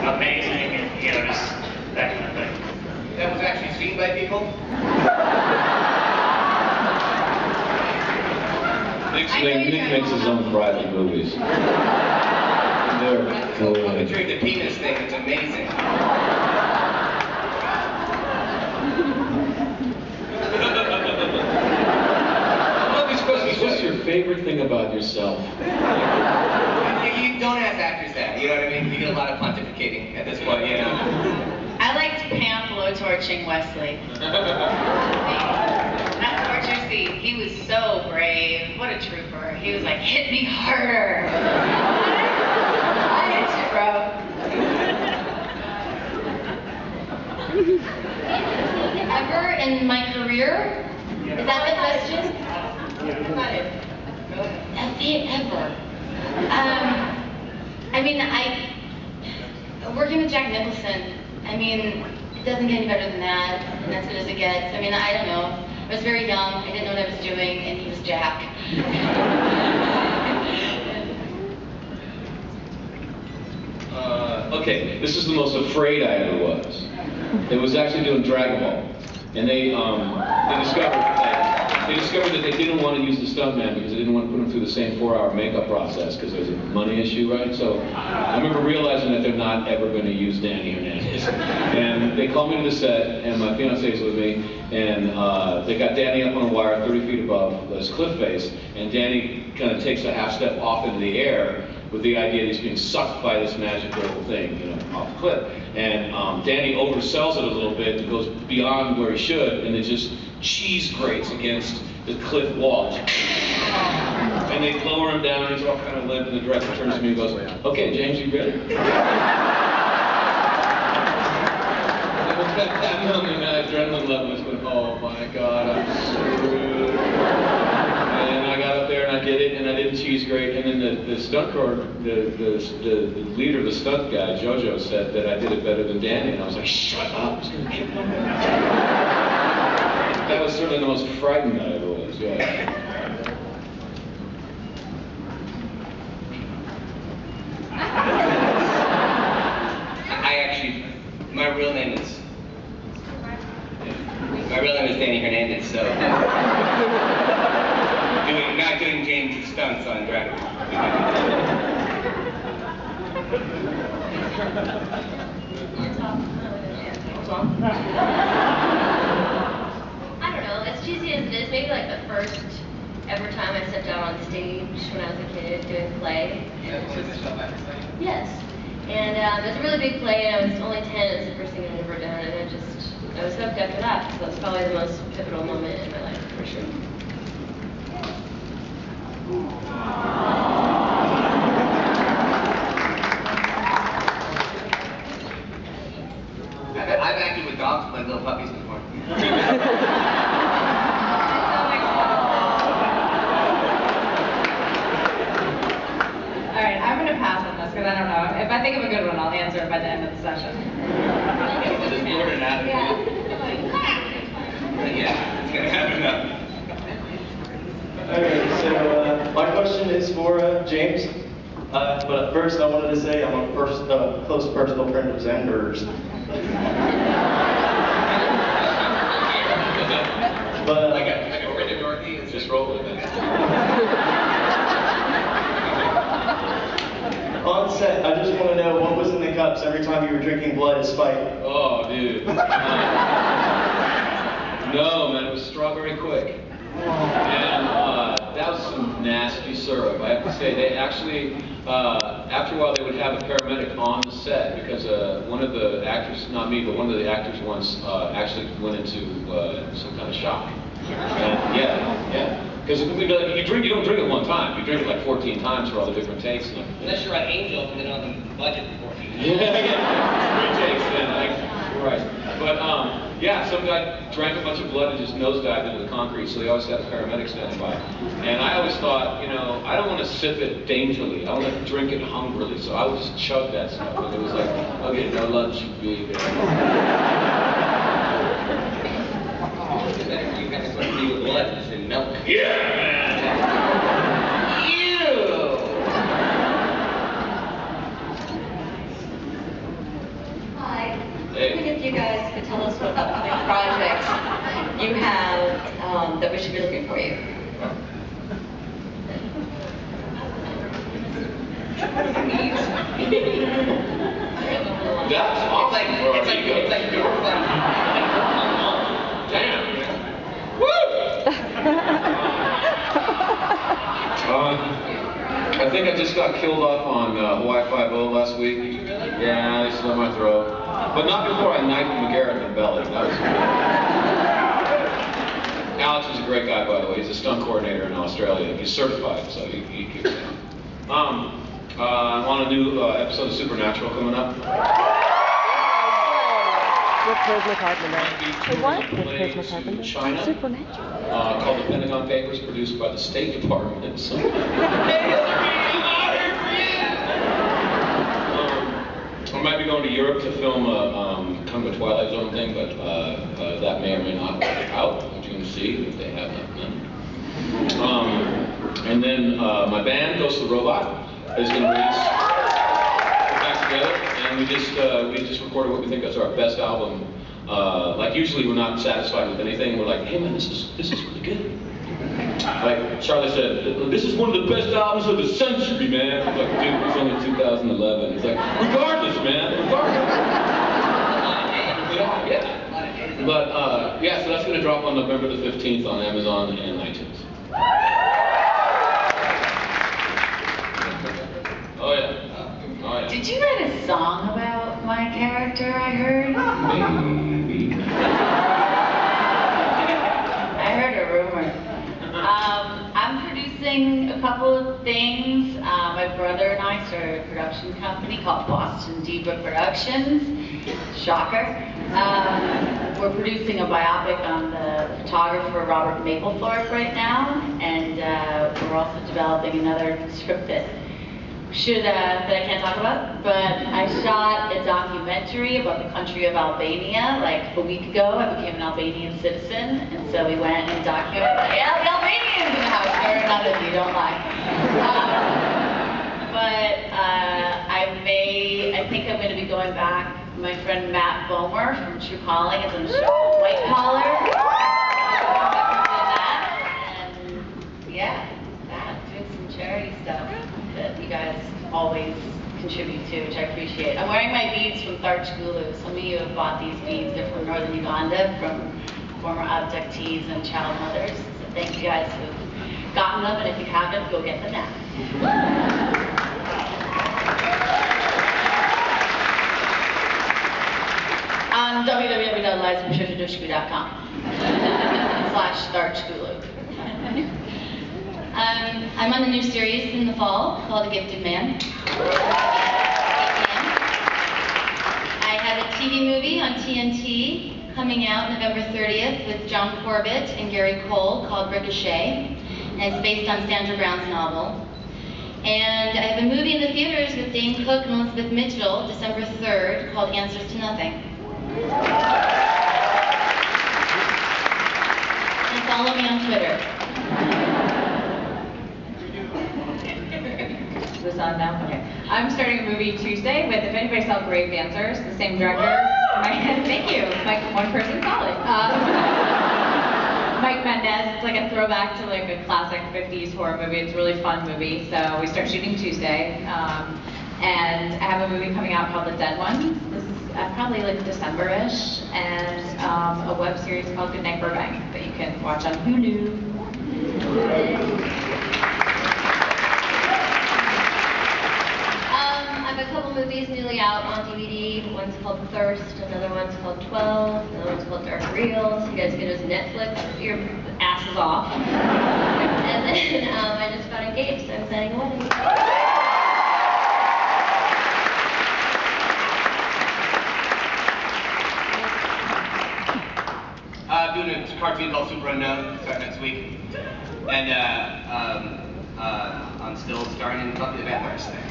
amazing, and you know, just that kind of thing. That was actually seen by people? Nick makes his own private movies. They're Picturing the penis thing, it's amazing. What's your favorite thing about yourself? You don't ask actors that, you know what I mean? You get a lot of pontificating at this point, you know? I liked Pam blowtorching Wesley. That torture scene, he was so brave. What a trooper. He was like, hit me harder. I hit you, bro. Ever in my career? Is that the question? Got it. Ever. I mean, working with Jack Nicholson, I mean, it doesn't get any better than that, and that's good as it gets. I mean, I don't know. I was very young, I didn't know what I was doing, and he was Jack. Okay, this is the most afraid I ever was. It was actually doing Dragon Ball, and they discovered that they didn't want to use the stuntman because they didn't want to put him through the same 4-hour makeup process because there's a money issue, right? So I remember realizing that they're not ever going to use Danny Hernandez. And they called me to the set, and my fiance's with me, and they got Danny up on a wire 30 feet above this cliff face, and Danny kind of takes a half step off into the air with the idea that he's being sucked by this magical thing, you know, off the cliff. And Danny oversells it a little bit and goes beyond where he should, and it just cheese grates against the cliff wall. And they lower him down, and he's all kind of limp, and the director turns to me and goes, "Okay, James, you ready?" That moment, my adrenaline level was going, "Oh my God, I'm screwed." And I got up there and I did it, and I didn't cheese grate. And then the stunt crew, the leader of the stunt guy, Jojo, said that I did it better than Danny, and I was like, "Shut up!" That was certainly the most frightened I ever was. Yeah. My real name is Danny Hernandez, so not doing James' stunts on Dragon. I don't know, as cheesy as it is, maybe like the first ever time I stepped out on stage when I was a kid doing play. Yes. And it was a really big play, and I was only 10, it was the first thing I'd ever done, and I was hooked after that. So it was probably the most pivotal moment in my life, for sure. I've acted with dogs like little puppies before. Alright, I'm going to pass on this because I don't know. If I think of a good one, I'll answer it by the end of the session. Yeah, it's going to happen now. Okay, so my question is for James. But first I wanted to say I'm a close personal friend of Xander's. But like a friend of Dorothy, it's just roll with it. On set, I just want to know what was in the cups every time you were drinking blood as Spike. Oh, dude. No, man, it was strawberry quick. And that was some nasty syrup. I have to say, they actually, after a while, they would have a paramedic on the set because one of the actors, not me, but one of the actors once actually went into some kind of shock. And yeah. Because you don't drink it one time. You drink it like 14 times for all the different takes. Unless you're on Angel and then on the budget for 14 times. Yeah. 3 takes then. Right. But yeah, some guy drank a bunch of blood and just nosedived into the concrete, so they always had a paramedic standing by. And I always thought, you know, I don't want to sip it daintily. I want to drink it hungrily, so I would just chug that stuff. And it was like, okay, no lunch, baby. You got to put me with blood and milk. Yeah! wondering if you guys could tell us what upcoming projects you have that we should be looking for you. That's awesome. It's like your fun. Damn. Woo! I think I just got killed off on Hawaii Five-0 last week. Yeah, they slit my throat. But not before I knifed McGarrett in the belly. That was good. Alex is a great guy, by the way. He's a stunt coordinator in Australia. He's certified, so he keeps it. I'm on a new episode of Supernatural coming up. With Charisma Carpenter. What? With Charisma Carpenter? China. Supernatural. Called the Pentagon Papers, produced by the State Department. So. I might be going to Europe to film kind of a Twilight Zone thing, but that may or may not work out. We're going to see if they have enough money. And then my band, Ghost of the Robot, is going to release. We're back together, and we just recorded what we think is our best album. Like usually we're not satisfied with anything. We're like, hey man, this is really good. Like Charlie said, this is one of the best albums of the century, man. I'm like, dude, it's only 2011. It's like, regardless, man, regardless. Yeah. But yeah, so that's going to drop on November the 15th on Amazon and iTunes. Oh yeah. Oh yeah. Did you write a song about my character, I heard? Maybe. I heard a rumor. I'm producing a couple of things. My brother and I started a production company called Boston Diva Productions. Shocker. We're producing a biopic on the photographer Robert Mapplethorpe right now, and we're also developing another script that I can't talk about, but I shot a documentary about the country of Albania like a week ago. I became an Albanian citizen, and so we went and documented the Albanians in the house. Fair enough if you don't like. I think I'm going to be going back. My friend Matt Bomer from True Calling is on the show White Collar. And yeah, doing some charity stuff that you guys always contribute to, which I appreciate. I'm wearing my beads from Tharchgulu. Some of you have bought these beads. They're from northern Uganda, from former abductees and child mothers. So thank you guys who've gotten them, and if you haven't, go get them now. On www.elizadushku.com/Tharchgulu. I'm on a new series in the fall called The Gifted Man. I have a TV movie on TNT coming out November 30th with John Corbett and Gary Cole called Ricochet, and it's based on Sandra Brown's novel. And I have a movie in the theaters with Dane Cook and Elizabeth Mitchell December 3rd called Answers to Nothing. And follow me on Twitter. Is this on now? Okay. I'm starting a movie Tuesday with, if anybody saw Grave Dancers, the same director. Thank you. Like one person saw it. Mike Mendez. It's like a throwback to like a classic 50s horror movie. It's a really fun movie. So we start shooting Tuesday. And I have a movie coming out called The Dead Ones. This is probably like December-ish. And a web series called Goodnight Burbank that you can watch on Hulu. I have a couple movies newly out on DVD. One's called Thirst, another one's called 12, another one's called Dark Reels. You guys can just Netflix your asses off. And then I just got engaged, so I'm planning a wedding. I'm doing a cartoon called Super Unknown, starting next week. And I'm still starring in Buffy the Vampire Slayer.